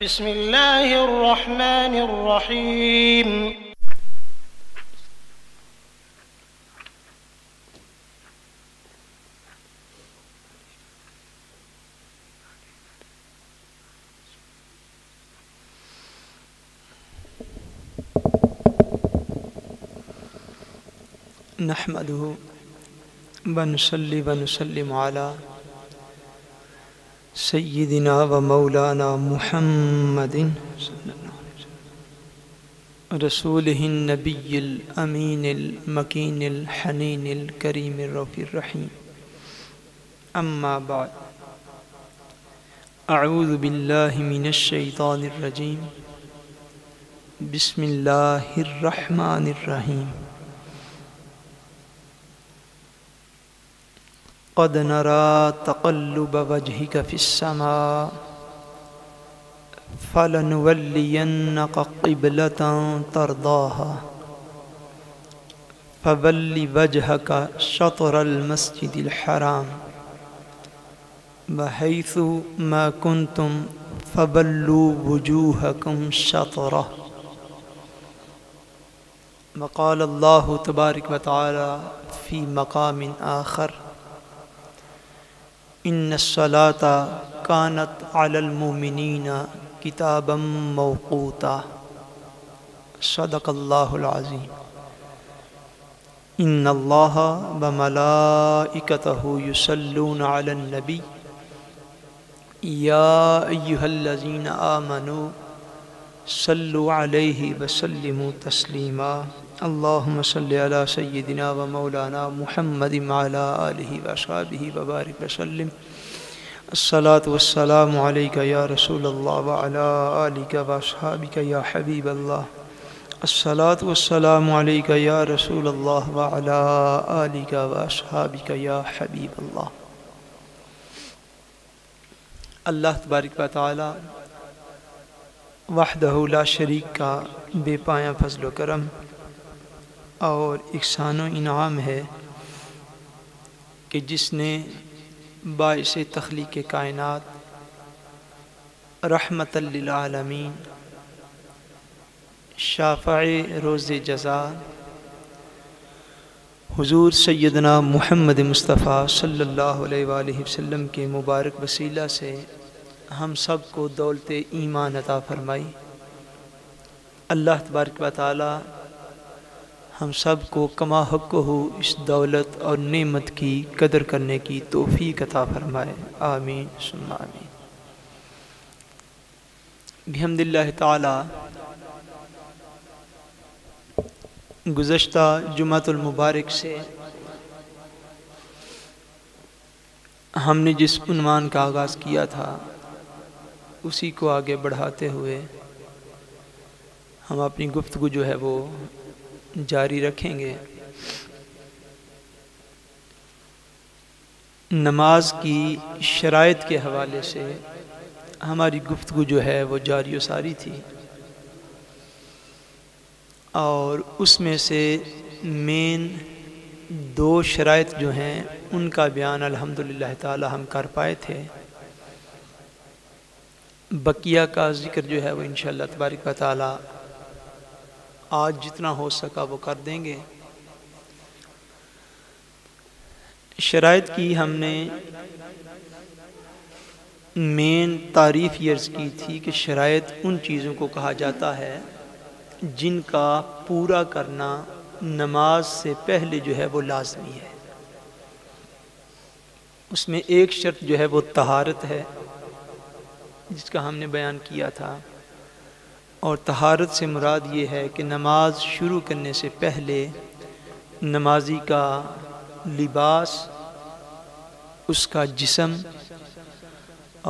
بسم اللہ الرحمن الرحیم۔ نحمده ونصلي ونسلم على سيدنا ومولانا محمد رسوله النبي الأمين المكين الحنين الكريم الرؤوف الرحيم، أما بعد، أعوذ بالله من الشيطان الرجيم، بسم الله الرحمن الرحيم۔ قد نرى تقلب وجهك في السماء فلنولينك قبلة ترضاها فول وجهك شطر المسجد الحرام وحيث ما كنتم فولوا وجوهكم شطره۔ وقال الله تبارك وتعالى في مقام آخر: ان الصلاة كانت على المؤمنين كتابا موقوتا۔ صدق اللہ العظیم۔ ان اللہ وملائکتہ یصلون علی النبی یا ایہا الذین آمنوا صلوا علیہ وسلموا تسلیما۔ اللہم صلی علی سیدنا و مولانا محمد وعلی آلہ واصحابہ وبارک وسلم۔ الصلاۃ والسلام علیک یا رسول اللہ وعلی آلک واصحابک یا حبیب اللہ۔ الصلاۃ والسلام علیک یا رسول اللہ وعلی آلک واصحابک یا حبیب اللہ۔ اللہ تبارک و تعالی وحدہ لا شریک کا بے پایاں فضل و کرم اور احسان و انعام ہے کہ جس نے باعث تخلیق کائنات، رحمت للعالمین، شافع روز جزا حضور سیدنا محمد مصطفیٰ صلی اللہ علیہ وآلہ وسلم کے مبارک وسیلہ سے ہم سب کو دولت ایمان عطا فرمائی۔ اللہ تبارک و تعالی ہم سب کو کما حق ہو اس دولت اور نعمت کی قدر کرنے کی توفیق عطا فرمائے، آمین ثم آمین۔ بحمد اللہ تعالی گزشتہ جمعۃ المبارک سے ہم نے جس عنوان کا آغاز کیا تھا اسی کو آگے بڑھاتے ہوئے ہم اپنی گفتگو جو ہے وہ جاری رکھیں گے۔ نماز کی شرائط کے حوالے سے ہماری گفتگو جو ہے وہ جاری و ساری تھی، اور اس میں سے مین دو شرائط جو ہیں ان کا بیان الحمدللہ تعالی ہم کر پائے تھے۔ بقیہ کا ذکر جو ہے وہ انشاءاللہ تبارک و تعالی آج جتنا ہو سکا وہ کر دیں گے۔ شرائط کی ہم نے مین تعریف یہ عرض کی تھی کہ شرائط ان چیزوں کو کہا جاتا ہے جن کا پورا کرنا نماز سے پہلے جو ہے وہ لازمی ہے۔ اس میں ایک شرط جو ہے وہ طہارت ہے جس کا ہم نے بیان کیا تھا، اور طہارت سے مراد یہ ہے کہ نماز شروع کرنے سے پہلے نمازی کا لباس، اس کا جسم،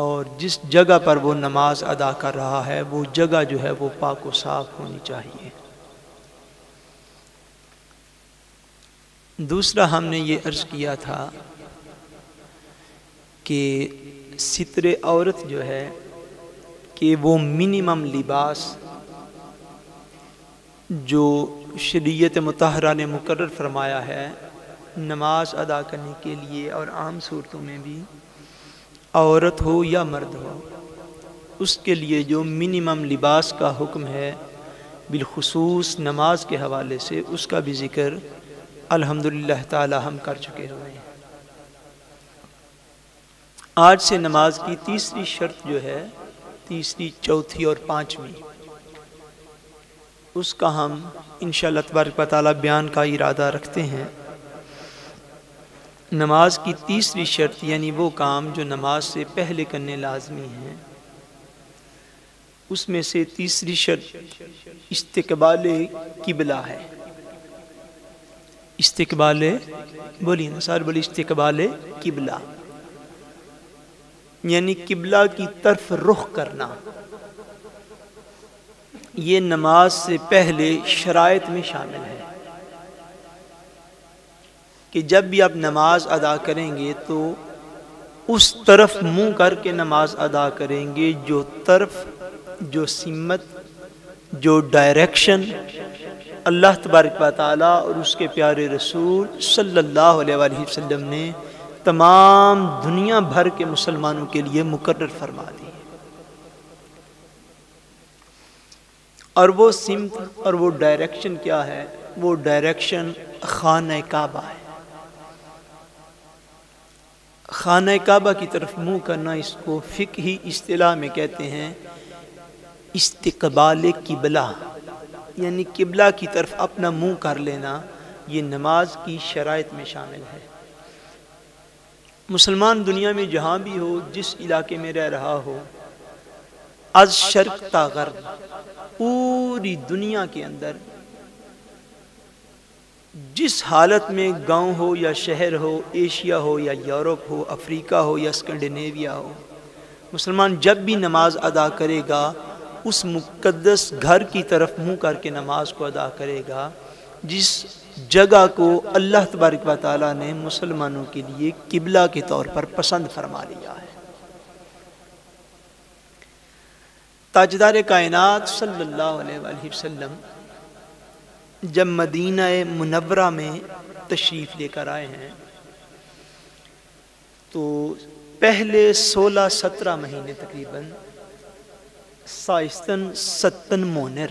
اور جس جگہ پر وہ نماز ادا کر رہا ہے وہ جگہ جو ہے وہ پاک و صاف ہونی چاہیے۔ دوسرا ہم نے یہ عرض کیا تھا کہ ستر عورت جو ہے کہ وہ منیمم لباس جو شریعت مطہرہ نے مقرر فرمایا ہے نماز ادا کرنے کے لیے، اور عام صورتوں میں بھی عورت ہو یا مرد ہو اس کے لیے جو منیمم لباس کا حکم ہے بالخصوص نماز کے حوالے سے، اس کا بھی ذکر الحمدللہ تعالی ہم کر چکے ہوئے ہیں۔ آج سے نماز کی تیسری شرط جو ہے، تیسری، چوتھی اور پانچویں، اس کا ہم انشاءاللہ تبارک و تعالی بیان کا ارادہ رکھتے ہیں۔ نماز کی تیسری شرط یعنی وہ کام جو نماز سے پہلے کرنے لازمی ہیں، اس میں سے تیسری شرط استقبال قبلہ ہے۔ استقبال، بولیے نا سار، بولی استقبال قبلہ، یعنی قبلہ کی طرف رخ کرنا۔ یہ نماز سے پہلے شرائط میں شامل ہے کہ جب بھی آپ نماز ادا کریں گے تو اس طرف منہ کر کے نماز ادا کریں گے جو طرف، جو سمت، جو ڈائریکشن اللہ تبارک و تعالی اور اس کے پیارے رسول صلی اللہ علیہ وآلہ وسلم نے تمام دنیا بھر کے مسلمانوں کے لیے مقرر فرما دی۔ اور وہ سمت اور وہ ڈائریکشن کیا ہے؟ وہ ڈائریکشن خانہ کعبہ ہے۔ خانہ کعبہ کی طرف منہ کرنا، اس کو فقہی اصطلاح میں کہتے ہیں استقبال قبلہ، یعنی قبلہ کی طرف اپنا منہ کر لینا۔ یہ نماز کی شرائط میں شامل ہے۔ مسلمان دنیا میں جہاں بھی ہو، جس علاقے میں رہ رہا ہو، از شرق تا غرب، پوری دنیا کے اندر جس حالت میں گاؤں ہو یا شہر ہو، ایشیا ہو یا یورپ ہو، افریقہ ہو یا اسکینڈینیویا ہو، مسلمان جب بھی نماز ادا کرے گا اس مقدس گھر کی طرف منہ کر کے نماز کو ادا کرے گا جس جگہ کو اللہ تبارک و تعالیٰ نے مسلمانوں کے لیے قبلہ کے طور پر پسند فرما لیا ہے۔ تاجدار کائنات صلی اللہ علیہ وآلہ وسلم جب مدینہ منورہ میں تشریف لے کر آئے ہیں تو پہلے 16-17 مہینے تقریباً سائستن ستن مونر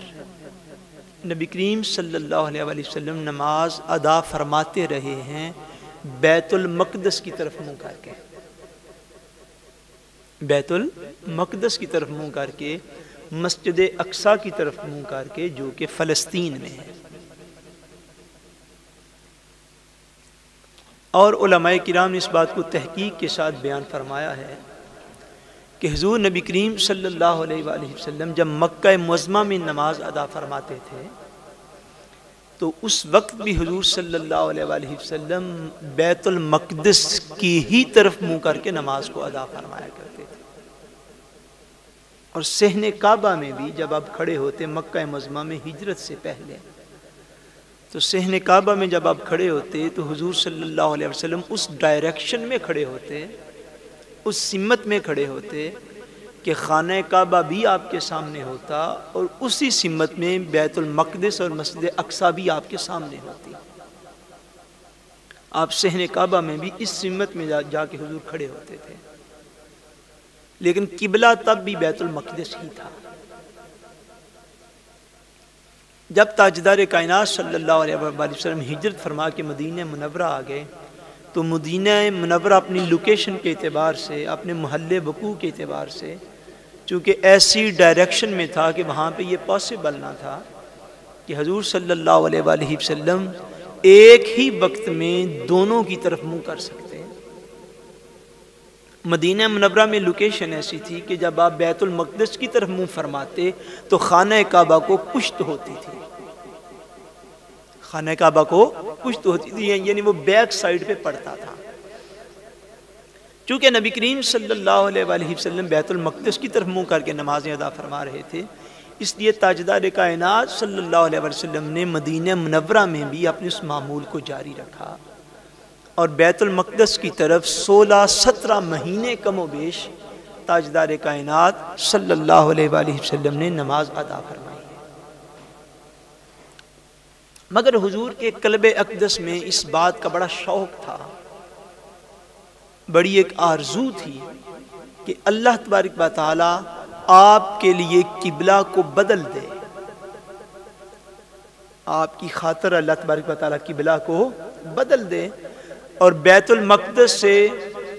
نبی کریم صلی اللہ علیہ وآلہ وسلم نماز ادا فرماتے رہے ہیں بیت المقدس کی طرف منہ کر کے، بیت المقدس کی طرف منہ کر کے، مسجد اقصی کی طرف منہ کر کے جو کہ فلسطین میں ہے۔ اور علماء کرام نے اس بات کو تحقیق کے ساتھ بیان فرمایا ہے کہ حضور نبی کریم صلی اللہ علیہ وآلہ وسلم جب مکہ معظمہ میں نماز ادا فرماتے تھے تو اس وقت بھی حضور صلی اللہ علیہ وآلہ وسلم بیت المقدس کی ہی طرف منہ کر کے نماز کو ادا فرمایا کرتے تھے۔ اور صحن کعبہ میں بھی جب آپ کھڑے ہوتے مکہ معظمہ میں ہجرت سے پہلے، تو صحن کعبہ میں جب آپ کھڑے ہوتے تو حضور صلی اللہ علیہ وسلم اس ڈائریکشن میں کھڑے ہوتے، اس سمت میں کھڑے ہوتے کہ خانہ کعبہ بھی آپ کے سامنے ہوتا اور اسی سمت میں بیت المقدس اور مسجد اقصی بھی آپ کے سامنے ہوتی۔ آپ صحن کعبہ میں بھی اس سمت میں جا کے حضور کھڑے ہوتے تھے، لیکن قبلہ تب بھی بیت المقدس ہی تھا۔ جب تاجدار کائنات صلی اللہ علیہ وآلہ وسلم ہجرت فرما کے مدینہ منورہ آ گئے تو مدینہ منورہ اپنی لوکیشن کے اعتبار سے، اپنے محل وقوع کے اعتبار سے، چونکہ ایسی ڈائریکشن میں تھا کہ وہاں پہ یہ پاسبل نہ تھا کہ حضور صلی اللہ علیہ وآلہ وسلم ایک ہی وقت میں دونوں کی طرف منہ کر سکتے۔ مدینہ منورہ میں لوکیشن ایسی تھی کہ جب آپ بیت المقدس کی طرف منہ فرماتے تو خانہ کعبہ کو پشت ہوتی تھی، خانہ کعبہ کو پشت ہوتی تھی، یعنی وہ بیک سائیڈ پہ پڑتا تھا۔ چونکہ نبی کریم صلی اللہ علیہ وآلہ وسلم بیت المقدس کی طرف منہ کر کے نمازیں ادا فرما رہے تھے، اس لیے تاجدار کائنات صلی اللہ علیہ وسلم نے مدینہ منورہ میں بھی اپنے اس معمول کو جاری رکھا اور بیت المقدس کی طرف 16-17 مہینے کم و بیش تاجدار کائنات صلی اللہ علیہ وآلہ وسلم نے نماز ادا فرمائی۔ مگر حضور کے قلب اقدس میں اس بات کا بڑا شوق تھا، بڑی ایک آرزو تھی کہ اللہ تبارک و تعالی آپ کے لیے قبلہ کو بدل دے، آپ کی خاطر اللہ تبارک و تعالیٰ قبلہ کو بدل دے اور بیت المقدس سے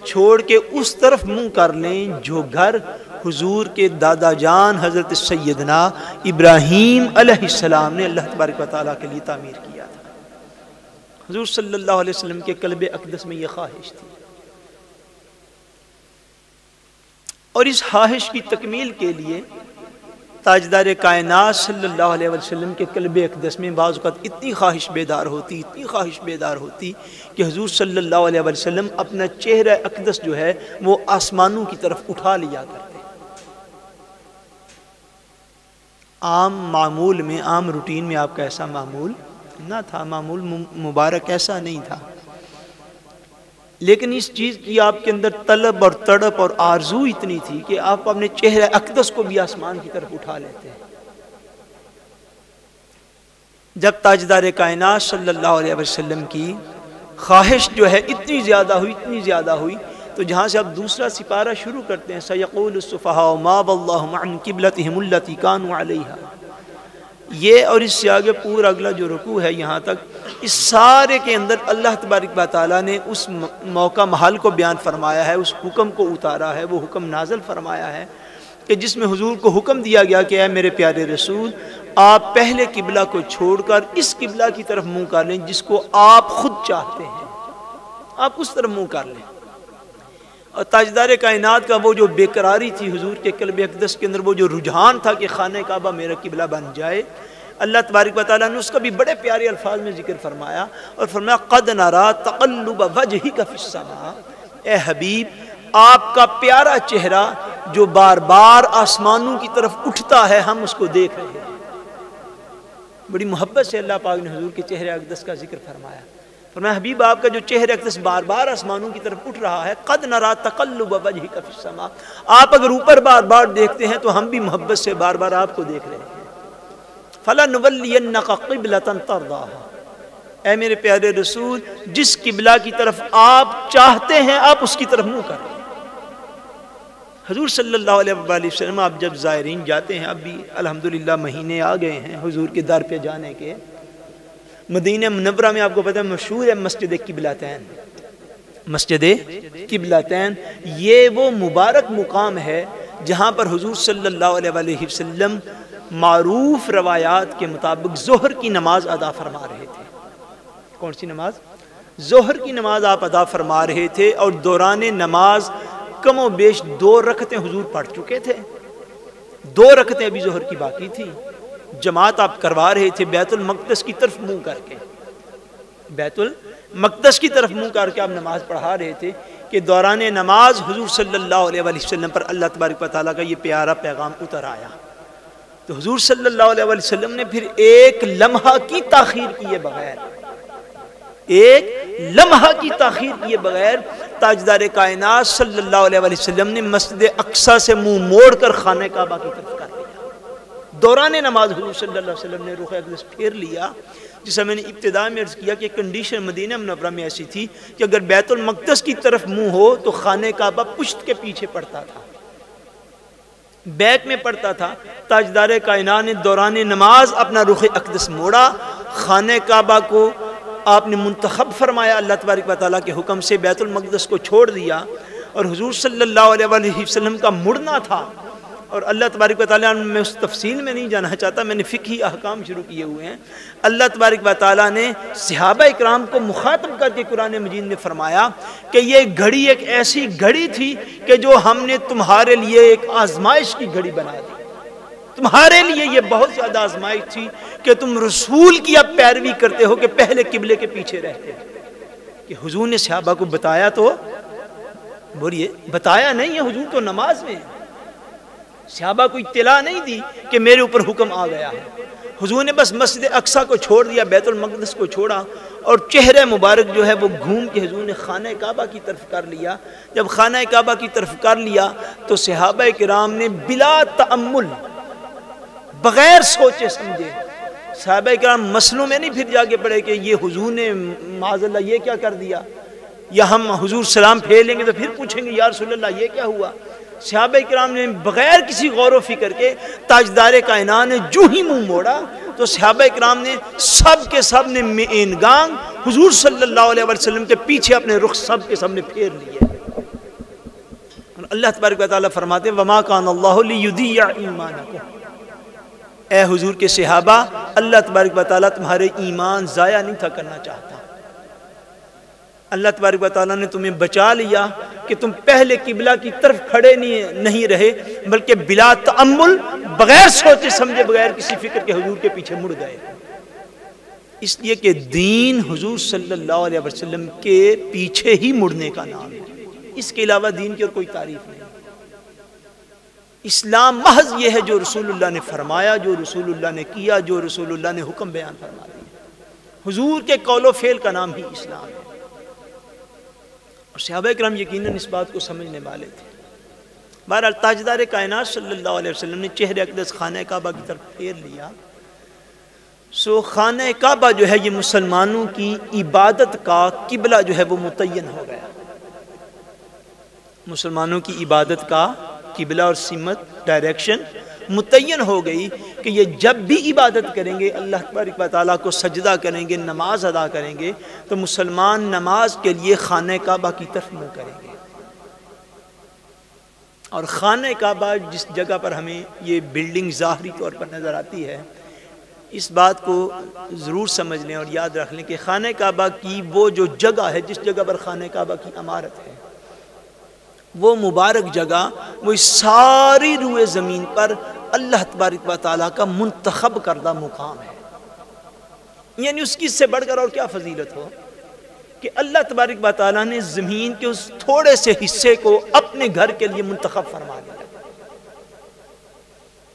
چھوڑ کے اس طرف منہ کر لیں جو گھر حضور کے دادا جان حضرت سیدنا ابراہیم علیہ السلام نے اللہ تبارک و تعالیٰ کے لیے تعمیر کیا تھا۔ حضور صلی اللہ علیہ وسلم کے قلب اقدس میں یہ خواہش تھی، اور اس خواہش کی تکمیل کے لیے تاجدار کائنات صلی اللہ علیہ وسلم کے قلب اقدس میں بعض اوقات اتنی خواہش بیدار ہوتی کہ حضور صلی اللہ علیہ وسلم اپنا چہرہ اقدس جو ہے وہ آسمانوں کی طرف اٹھا لیا کرتے۔ عام معمول میں، عام روٹین میں آپ کا ایسا معمول نہ تھا، معمول مبارک ایسا نہیں تھا، لیکن اس چیز کی آپ کے اندر طلب اور تڑپ اور آرزو اتنی تھی کہ آپ اپنے چہرہ اقدس کو بھی آسمان کی طرف اٹھا لیتے ہیں۔ جب تاجدار کائنات صلی اللہ علیہ وسلم کی خواہش جو ہے اتنی زیادہ ہوئی تو جہاں سے اب دوسرا سپارہ شروع کرتے ہیں، سَيَقُولُ السُّفَهَاءُ مَا وَلَّاهُمْ عَنْ قِبْلَتِهِمُ الَّتِي كَانُوا عَلَيْهَا، یہ اور اس سے آگے پورا اگلا جو رکوع ہے یہاں تک، اس سارے کے اندر اللہ تبارک و تعالیٰ نے اس موقع محل کو بیان فرمایا ہے، اس حکم کو اتارا ہے، وہ حکم نازل فرمایا ہے کہ جس میں حضور کو حکم دیا گیا کہ اے میرے پیارے رسول، آپ پہلے قبلہ کو چھوڑ کر اس قبلہ کی طرف منہ کر لیں جس کو آپ خود چاہتے ہیں، آپ اس طرف منہ کر لیں۔ اور تاجدار کائنات کا وہ جو بے قراری تھی حضور کے قلب اقدس کے اندر، وہ جو رجحان تھا کہ خانہ کعبہ میرا قبلہ بن جائے، اللہ تبارک و تعالیٰ نے اس کا بھی بڑے پیارے الفاظ میں ذکر فرمایا اور فرمایا قد نرا تقلب وجہک فی السماء، اے حبیب آپ کا پیارا چہرہ جو بار بار آسمانوں کی طرف اٹھتا ہے، ہم اس کو دیکھ رہے ہیں۔ بڑی محبت سے اللہ پاک نے حضور کے چہرے اقدس کا ذکر فرمایا، فرمایا حبیب آپ کا جو چہرہ اقدس بار بار آسمانوں کی طرف اٹھ رہا ہے، قد نرا تقلب وجہک فی السماء، آپ اگر اوپر بار بار دیکھتے ہیں تو ہم بھی محبت سے بار بار آپ کو دیکھ رہے ہیں۔ فَلَنُوَلِّيَنَّكَ قِبْلَةً تَرْضَاهَا، اے میرے پیارے رسول جس قبلہ کی طرف آپ چاہتے ہیں آپ اس کی طرف منہ کریں۔ حضور صلی اللہ علیہ وآلہ وسلم آپ جب زائرین جاتے ہیں، اب بھی الحمدللہ مہینے آ گئے ہیں حضور کے در پہ جانے کے، مدینہ منورہ میں آپ کو پتہ ہے مشہور ہے مسجد قبلتین، مسجد قبلتین، یہ وہ مبارک مقام ہے جہاں پر حضور صلی اللہ علیہ وآلہ وسلم معروف روایات کے مطابق ظہر کی نماز ادا فرما رہے تھے۔ کون سی نماز؟ ظہر کی نماز آپ ادا فرما رہے تھے، اور دوران نماز کم و بیش 2 رکعتیں حضور پڑھ چکے تھے، 2 رکعتیں ابھی ظہر کی باقی تھی، جماعت آپ کروا رہے تھے بیت المقدس کی طرف منہ کر کے، بیت المقدس کی طرف منہ کر کے آپ نماز پڑھا رہے تھے کہ دوران نماز حضور صلی اللہ علیہ وسلم پر اللہ تبارک و تعالیٰ کا یہ پیارا پیغام اتر آیا۔ تو حضور صلی اللہ علیہ وسلم نے پھر ایک لمحہ کی تاخیر کیے بغیر، ایک لمحہ کی تاخیر کیے بغیر تاجدار کائنات صلی اللہ علیہ وسلم نے مسجد اقصی سے منہ موڑ کر خانہ کعبہ کی طرف کر لیا۔ دوران نماز حضور صلی اللہ علیہ وسلم نے رخ اقدس پھیر لیا، جسے میں نے ابتدا میں عرض کیا کہ کنڈیشن مدینہ منورہ میں ایسی تھی کہ اگر بیت المقدس کی طرف منہ ہو تو خانہ کعبہ پشت کے پیچھے پڑتا تھا، بیک میں پڑتا تھا۔ تاجدار کائنات نے دوران نماز اپنا رخ اقدس موڑا، خانہ کعبہ کو آپ نے منتخب فرمایا اللہ تبارک و تعالیٰ کے حکم سے، بیت المقدس کو چھوڑ دیا، اور حضور صلی اللہ علیہ وسلم کا مڑنا تھا۔ اور اللہ تبارک و تعالیٰ، میں اس تفصیل میں نہیں جانا چاہتا، میں نے فقہی احکام شروع کیے ہوئے ہیں، اللہ تبارک و تعالیٰ نے صحابہ اکرام کو مخاطب کر کے قرآن مجید میں فرمایا کہ یہ گھڑی ایک ایسی گھڑی تھی کہ جو ہم نے تمہارے لیے ایک آزمائش کی گھڑی بنا دی، تمہارے لیے یہ بہت زیادہ آزمائش تھی کہ تم رسول کی اب پیروی کرتے ہو کہ پہلے قبلے کے پیچھے رہتے ہو۔ کہ حضور نے صحابہ کو بتایا تو بولیے، بتایا نہیں ہے، حضور تو نماز میں ہے، صحابہ کو اطلاع نہیں دی کہ میرے اوپر حکم آ گیا ہے۔ حضور نے بس مسجد اقصی کو چھوڑ دیا، بیت المقدس کو چھوڑا، اور چہرہ مبارک جو ہے وہ گھوم کے حضور نے خانہ کعبہ کی طرف کر لیا۔ جب خانہ کعبہ کی طرف کر لیا تو صحابہ کرام نے بلا تأمل، بغیر سوچے سمجھے، صحابہ کرام مسئلوں میں نہیں پھر جا کے پڑے کہ یہ حضور نے معاذ اللہ یہ کیا کر دیا، یا ہم حضور سلام پھیر لیں گے تو پھر پوچھیں گے یا رسول اللہ یہ کیا ہوا۔ صحابہ کرام نے بغیر کسی غور و فکر کے تاجدار کائنات نے جو ہی منہ موڑا تو صحابہ کرام نے سب کے سب نے مینگانگ حضور صلی اللہ علیہ وسلم کے پیچھے اپنے رخ سب کے سب نے پھیر لیے. اللہ تبارک و تعالیٰ فرماتے ہیں وما کان اللہ لیضیع ایمانکم، اے حضور کے صحابہ اللہ تبارک و تعالیٰ تمہارے ایمان ضائع نہیں تھا کرنا چاہتا. اللہ تبارک و تعالیٰ نے تمہیں بچا لیا کہ تم پہلے قبلہ کی طرف کھڑے نہیں رہے بلکہ بلا تأمل بغیر سوچے سمجھے بغیر کسی فکر کے حضور کے پیچھے مڑ گئے. اس لیے کہ دین حضور صلی اللہ علیہ وسلم کے پیچھے ہی مڑنے کا نام ہے، اس کے علاوہ دین کی اور کوئی تعریف نہیں. اسلام محض یہ ہے جو رسول اللہ نے فرمایا، جو رسول اللہ نے کیا، جو رسول اللہ نے حکم بیان فرما دیا. حضور کے قول و فعل کا نام ہی اسلام ہے. اور صحابہ کرام یقیناً اس بات کو سمجھنے والے تھے. بہرحال تاجدار کائنات صلی اللہ علیہ وسلم نے چہرے اقدس خانہ کعبہ کی طرف پھیر لیا. سو خانہ کعبہ جو ہے یہ مسلمانوں کی عبادت کا قبلہ جو ہے وہ متعین ہو گیا. مسلمانوں کی عبادت کا قبلہ اور سمت ڈائریکشن متعین ہو گئی کہ یہ جب بھی عبادت کریں گے، اللہ تبارک و تعالیٰ کو سجدہ کریں گے، نماز ادا کریں گے تو مسلمان نماز کے لیے خانہ کعبہ کی طرف منہ کریں گے. اور خانہ کعبہ جس جگہ پر ہمیں یہ بلڈنگ ظاہری طور پر نظر آتی ہے، اس بات کو ضرور سمجھ لیں اور یاد رکھ لیں کہ خانہ کعبہ کی وہ جو جگہ ہے جس جگہ پر خانہ کعبہ کی عمارت ہے، وہ مبارک جگہ وہ ساری روئے زمین پر اللہ تبارک و تعالیٰ کا منتخب کردہ مقام ہے. یعنی اس کی سے بڑھ کر اور کیا فضیلت ہو کہ اللہ تبارک و تعالیٰ نے زمین کے اس تھوڑے سے حصے کو اپنے گھر کے لیے منتخب فرما دیا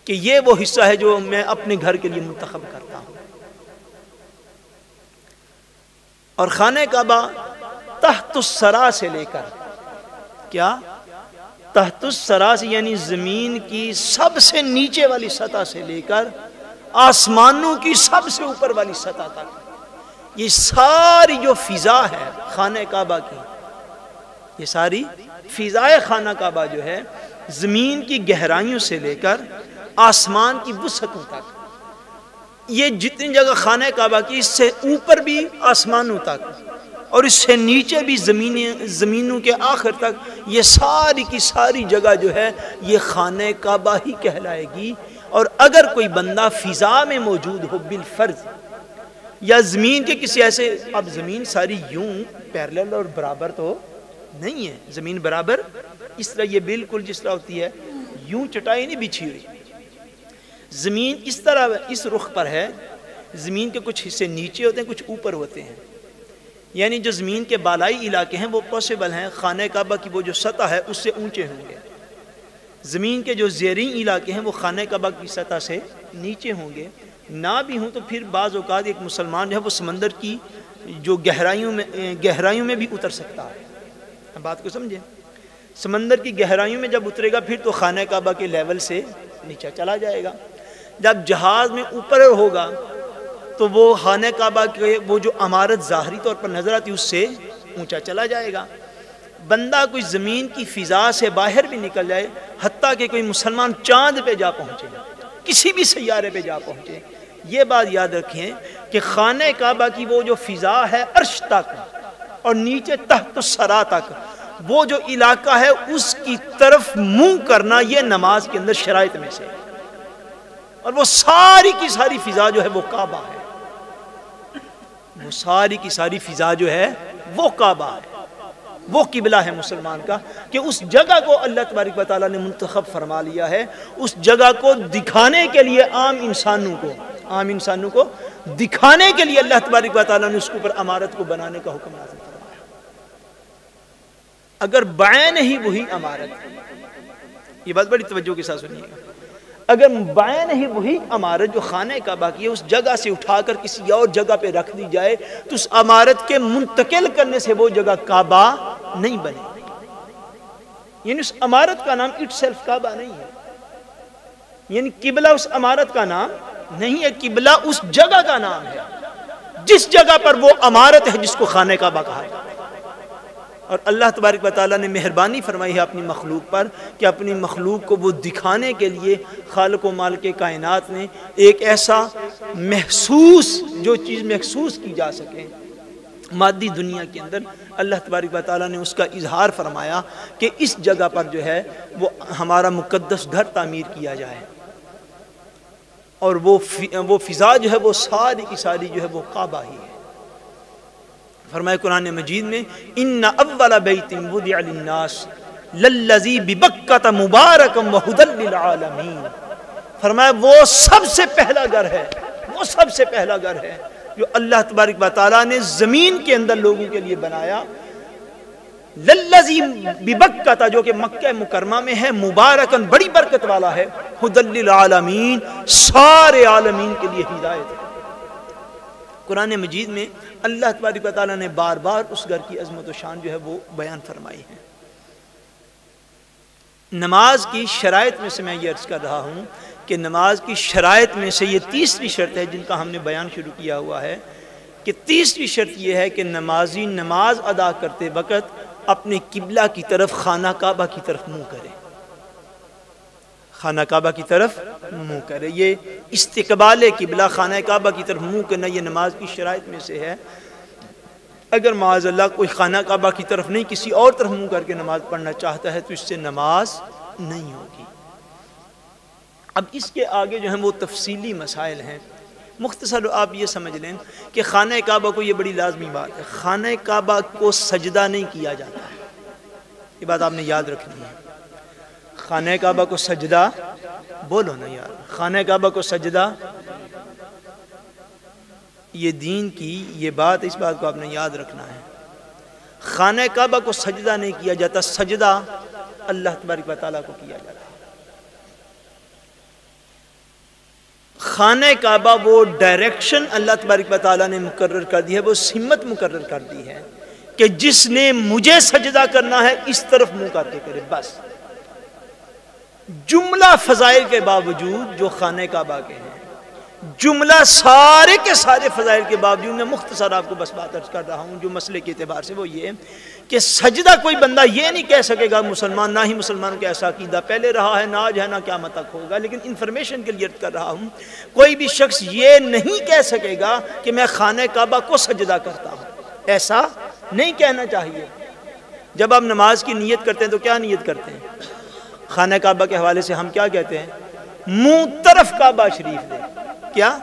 کہ یہ وہ حصہ ہے جو میں اپنے گھر کے لیے منتخب کرتا ہوں. اور خانہ کعبہ تحت الثری سے لے کر کیا تحت الثری سے یعنی زمین کی سب سے نیچے والی سطح سے لے کر آسمانوں کی سب سے اوپر والی سطح تک یہ ساری جو فضا ہے خانہ کعبہ کی، یہ ساری فضائے خانہ کعبہ جو ہے زمین کی گہرائیوں سے لے کر آسمان کی وسعتوں تک، یہ جتنی جگہ خانہ کعبہ کی اس سے اوپر بھی آسمانوں تک اور اس سے نیچے بھی زمینوں کے آخر تک، یہ ساری کی ساری جگہ جو ہے یہ خانہ کعبہ ہی کہلائے گی. اور اگر کوئی بندہ فضا میں موجود ہو بالفرض یا زمین کے کسی ایسے، اب زمین ساری یوں پیرلل اور برابر تو نہیں ہے، زمین برابر اس طرح یہ بالکل جس طرح ہوتی ہے یوں چٹائی نہیں بچھی ہوئی، زمین اس طرح اس رخ پر ہے. زمین کے کچھ حصے نیچے ہوتے ہیں، کچھ اوپر ہوتے ہیں. یعنی جو زمین کے بالائی علاقے ہیں وہ پاسبل ہیں خانہ کعبہ کی وہ جو سطح ہے اس سے اونچے ہوں گے. زمین کے جو زیریں علاقے ہیں وہ خانہ کعبہ کی سطح سے نیچے ہوں گے. نہ بھی ہوں تو پھر بعض اوقات ایک مسلمان جو ہے وہ سمندر کی جو گہرائیوں میں بھی اتر سکتا ہے. بات کو سمجھیں، سمندر کی گہرائیوں میں جب اترے گا پھر تو خانہ کعبہ کے لیول سے نیچے چلا جائے گا. جب جہاز میں اوپر ہوگا تو وہ خانہ کعبہ کے وہ جو عمارت ظاہری طور پر نظر آتی اس سے اونچا چلا جائے گا. بندہ کوئی زمین کی فضا سے باہر بھی نکل جائے، حتیٰ کہ کوئی مسلمان چاند پہ جا پہنچے، کسی بھی سیارے پہ جا پہنچے، یہ بات یاد رکھیں کہ خانہ کعبہ کی وہ جو فضا ہے عرش تک اور نیچے تحت الثری تک وہ جو علاقہ ہے اس کی طرف منہ کرنا یہ نماز کے اندر شرائط میں سے، اور وہ ساری کی ساری فضا جو ہے وہ کعبہ ہے. وہ ساری کی ساری فضا جو ہے وہ کعبہ ہے، وہ قبلہ ہے مسلمان کا کہ اس جگہ کو اللہ تبارک و تعالیٰ نے منتخب فرما لیا ہے. اس جگہ کو دکھانے کے لیے عام انسانوں کو دکھانے کے لیے اللہ تبارک و تعالیٰ نے اس کے اوپر عمارت کو بنانے کا حکم نازل فرمایا. اگر بعین ہی وہی عمارت، یہ بات بڑی توجہ کے ساتھ سنیے گا، اگر بعین ہی وہی عمارت جو خانہ کعبہ کی ہے اس جگہ سے اٹھا کر کسی اور جگہ پہ رکھ دی جائے تو اس عمارت کے منتقل کرنے سے وہ جگہ کعبہ نہیں بنے. یعنی اس عمارت کا نام اٹ سیلف کعبہ نہیں ہے، یعنی قبلہ اس عمارت کا نام نہیں ہے، قبلہ اس جگہ کا نام ہے جس جگہ پر وہ عمارت ہے جس کو خانہ کعبہ کہا ہے. اور اللہ تبارک و تعالیٰ نے مہربانی فرمائی ہے اپنی مخلوق پر کہ اپنی مخلوق کو وہ دکھانے کے لیے خالق و مالک کائنات نے ایک ایسا محسوس، جو چیز محسوس کی جا سکے مادی دنیا کے اندر، اللہ تبارک و تعالیٰ نے اس کا اظہار فرمایا کہ اس جگہ پر جو ہے وہ ہمارا مقدس گھر تعمیر کیا جائے، اور وہ فضا جو ہے وہ ساری کی ساری جو ہے وہ کعبہ ہی ہے۔ فرمایا قرآن مجید میں ان اول بیت وضع للناس للذی ببکۃ مبارکا وہدی للعالمین، فرمایا وہ سب سے پہلا گھر ہے، وہ سب سے پہلا گھر ہے جو اللہ تبارک و تعالیٰ نے زمین کے اندر لوگوں کے لیے بنایا، للذی ببکۃ جو کہ مکہ مکرمہ میں ہے، مبارکن بڑی برکت والا ہے، ہدی للعالمین سارے عالمین کے لیے ہدایت ہے۔ قرآن مجید میں اللہ تبارک و تعالیٰ نے بار بار اس گھر کی عظمت و شان جو ہے وہ بیان فرمائی ہے۔ نماز کی شرائط میں سے میں یہ عرض کر رہا ہوں کہ نماز کی شرائط میں سے یہ تیسری شرط ہے جن کا ہم نے بیان شروع کیا ہوا ہے، کہ تیسری شرط یہ ہے کہ نمازی نماز ادا کرتے وقت اپنے قبلہ کی طرف خانہ کعبہ کی طرف منہ کرے، خانہ کعبہ کی طرف منہ کرے۔ یہ استقبال قبلہ خانہ کعبہ کی طرف منہ کرنا یہ نماز کی شرائط میں سے ہے۔ اگر معاذ اللہ کوئی خانہ کعبہ کی طرف نہیں کسی اور طرف منہ کر کے نماز پڑھنا چاہتا ہے تو اس سے نماز نہیں ہوگی۔ اب اس کے آگے جو ہیں وہ تفصیلی مسائل ہیں، مختصر آپ یہ سمجھ لیں کہ خانہ کعبہ کو یہ بڑی لازمی بات ہے، خانہ کعبہ کو سجدہ نہیں کیا جاتا ہے، یہ بات آپ نے یاد رکھنی ہے۔ خانہ کعبہ کو سجدہ، بولو نا یار، خانہ کعبہ کو سجدہ، یہ دین کی یہ بات، اس بات کو آپ نے یاد رکھنا ہے۔ خانہ کعبہ کو سجدہ نہیں کیا جاتا، سجدہ اللہ تبارک و تعالیٰ کو کیا جاتا ہے۔ خانہ کعبہ وہ ڈائریکشن اللہ تبارک و تعالیٰ نے مقرر کر دی ہے، وہ سمت مقرر کر دی ہے کہ جس نے مجھے سجدہ کرنا ہے اس طرف منہ کر کے کرے، بس۔ جملہ فضائل کے باوجود جو خانہ کعبہ کے ہیں، جملہ سارے کے سارے فضائل کے باوجود، میں مختصر آپ کو بس بات عرض کر رہا ہوں جو مسئلے کے اعتبار سے، وہ یہ کہ سجدہ کوئی بندہ یہ نہیں کہہ سکے گا مسلمان، نہ ہی مسلمانوں کا ایسا عقیدہ پہلے رہا ہے، نہ آج ہے، نہ قیامت تک ہوگا، لیکن انفارمیشن کے لیے عرض کر رہا ہوں، کوئی بھی شخص یہ نہیں کہہ سکے گا کہ میں خانہ کعبہ کو سجدہ کرتا ہوں، ایسا نہیں کہنا چاہیے۔ جب آپ نماز کی نیت کرتے ہیں تو کیا نیت کرتے ہیں؟ خانہ کعبہ کے حوالے سے ہم کیا کہتے ہیں؟ منہ طرف کعبہ شریف دے، کیا؟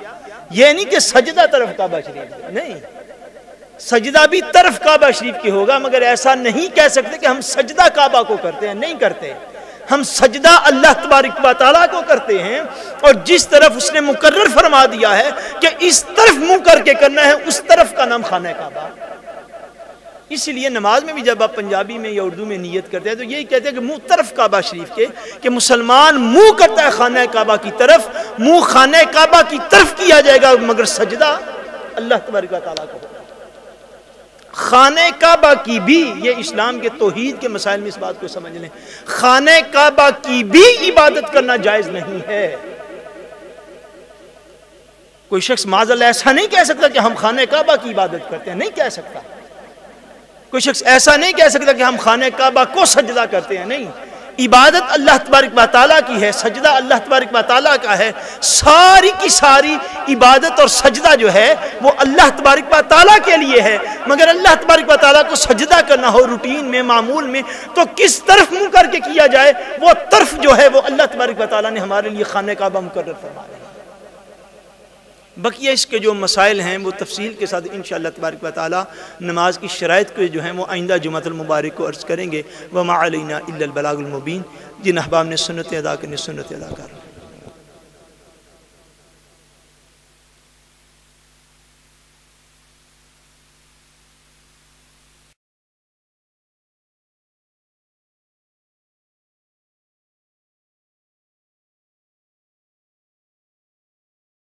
یہ نہیں کہ سجدہ طرف کعبہ شریف دے، نہیں، سجدہ بھی طرف کعبہ شریف کی ہوگا، مگر ایسا نہیں کہہ سکتے کہ ہم سجدہ کعبہ کو کرتے ہیں، نہیں کرتے۔ ہم سجدہ اللہ تبارک و تعالیٰ کو کرتے ہیں، اور جس طرف اس نے مقرر فرما دیا ہے کہ اس طرف منہ کر کے کرنا ہے، اس طرف کا نام خانہ کعبہ۔ اس لیے نماز میں بھی جب آپ پنجابی میں یا اردو میں نیت کرتے ہیں تو یہی کہتے ہیں کہ منہ طرف کعبہ شریف کے، کہ مسلمان منہ کرتا ہے خانہ کعبہ کی طرف، منہ خانہ کعبہ کی طرف کیا جائے گا، مگر سجدہ اللہ تبارک و تعالیٰ کو ہوگا۔ خانہ کعبہ کی بھی، یہ اسلام کے توحید کے مسائل میں اس بات کو سمجھ لیں، خانہ کعبہ کی بھی عبادت کرنا جائز نہیں ہے۔ کوئی شخص معاذ اللہ ایسا نہیں کہہ سکتا کہ ہم خانہ کعبہ کی عبادت کرتے ہیں، نہیں کہہ سکتا۔ کوئی شخص ایسا نہیں کہہ سکتا کہ ہم خانہ کعبہ کو سجدہ کرتے ہیں، نہیں، عبادت اللہ تبارک و تعالیٰ کی ہے، سجدہ اللہ تبارک و تعالیٰ کا ہے، ساری کی ساری عبادت اور سجدہ جو ہے وہ اللہ تبارک و تعالیٰ کے لیے ہے، مگر اللہ تبارک و تعالیٰ کو سجدہ کرنا ہو روٹین میں، معمول میں، تو کس طرف منہ کر کے کیا جائے، وہ طرف جو ہے وہ اللہ تبارک و تعالیٰ نے ہمارے لیے خانہ کعبہ مقرر فرمایا ہے۔ بقیہ اس کے جو مسائل ہیں وہ تفصیل کے ساتھ انشاءاللہ تبارک و تعالی نماز کی شرائط کے جو ہیں وہ آئندہ جمعۃ المبارک کو عرض کریں گے۔ وما علینا الا البلاغ المبین، جن احباب نے سنت ادا کرنی سنت ادا کر